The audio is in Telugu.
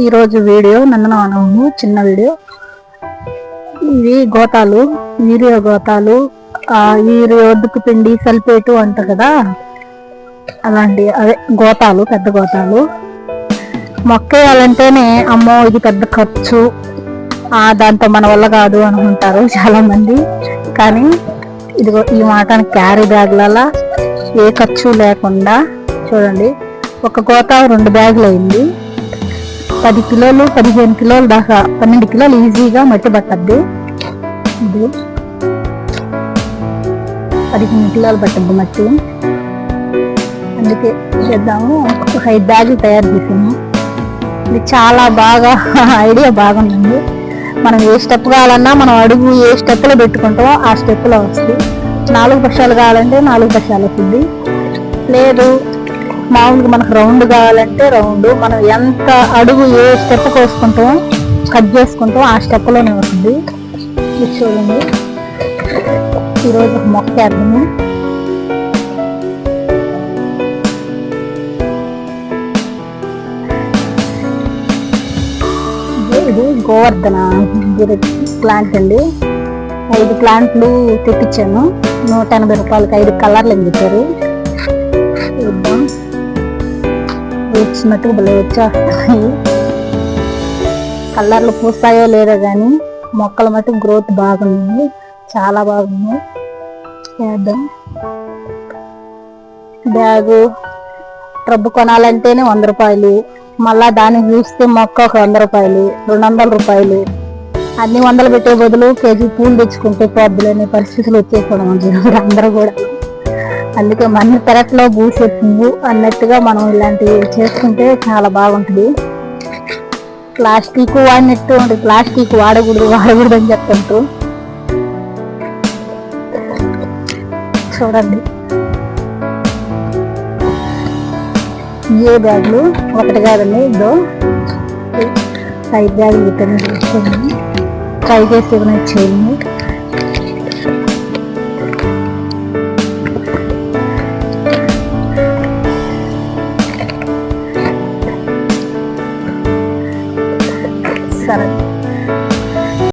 ఈరోజు వీడియో నందనవనము చిన్న వీడియో. ఇవి గోతాలు, యూరియా గోతాలు, యూరియా ఒద్దుకు పిండి సల్పేటు అంటారు కదా, అలాంటి అదే గోతాలు, పెద్ద గోతాలు. మొక్క వేయాలంటేనే అమ్మో ఇది పెద్ద ఖర్చు, దాంతో మన వల్ల కాదు అనుకుంటారు చాలా మంది. కానీ ఇదిగో ఈ మాటానికి క్యారీ బ్యాగ్లలో ఏ ఖర్చు లేకుండా చూడండి, ఒక గోతా 2 బ్యాగులు అయింది. 10 కిలోలు 15 కిలోలు దాకా, 12 కిలోలు ఈజీగా మట్టి పట్టద్ది. ఇది 15 కిలోలు పట్టద్ది మట్టి. అందుకే చేద్దాము, ఒక 5 బ్యాగులు తయారు చేసాము. ఇది చాలా బాగా ఐడియా బాగుందండి. మనం ఏ స్టెప్ కావాలన్నా మనం అడుగు ఏ స్టెప్లో పెట్టుకుంటామో ఆ స్టెప్లో వస్తుంది. 4 పక్షాలు కావాలంటే 4 పక్షాలు వస్తుంది. లేదు మామూలుగా మనకు రౌండ్ కావాలంటే రౌండ్, మనం ఎంత అడుగు ఏ స్టెప్ కోసుకుంటామో కట్ చేసుకుంటాం ఆ స్టెప్లోనే వస్తుంది. ఇది చూడండి, ఈరోజు మొక్క వేద్దాము. ఇది గోవర్ధన ప్లాంట్ అండి. 5 ప్లాంట్లు తెప్పించాను, 180 రూపాయలకి 5 కలర్లు అని చెప్పారు. చూద్దాం, వచ్చినట్టు భలే వచ్చేస్తాయి. కలర్లు పూస్తాయో లేదో కానీ మొక్కల మటుకు గ్రోత్ బాగుంది, చాలా బాగుంది. చేద్దాం. బ్యాగు ట్రబ్బు కొనాలంటేనే 100 రూపాయలు, మళ్ళా దాన్ని చూస్తే మొక్క ఒక 100 రూపాయలు, 200 రూపాయలు. అన్ని 100 పెట్టే బదులు కేజీ పూలు తెచ్చుకుంటే పోద్దులనే పరిస్థితులు వచ్చేసుకోవడం అందరూ కూడా. అందుకే మన పెరట్లో పూసే పువ్వు అన్నట్టుగా మనం ఇలాంటివి చేసుకుంటే చాలా బాగుంటుంది. ప్లాస్టిక్ వాడినట్టు ఉంటుంది, ప్లాస్టిక్ వాడకూడదు అని చెప్తుంటారు. చూడండి, ఏ బ్యాగులు ఒకటి కాదండి, ఇదో 5 బ్యాగులు పెట్టాను. ట్రై చేసి చేయండి.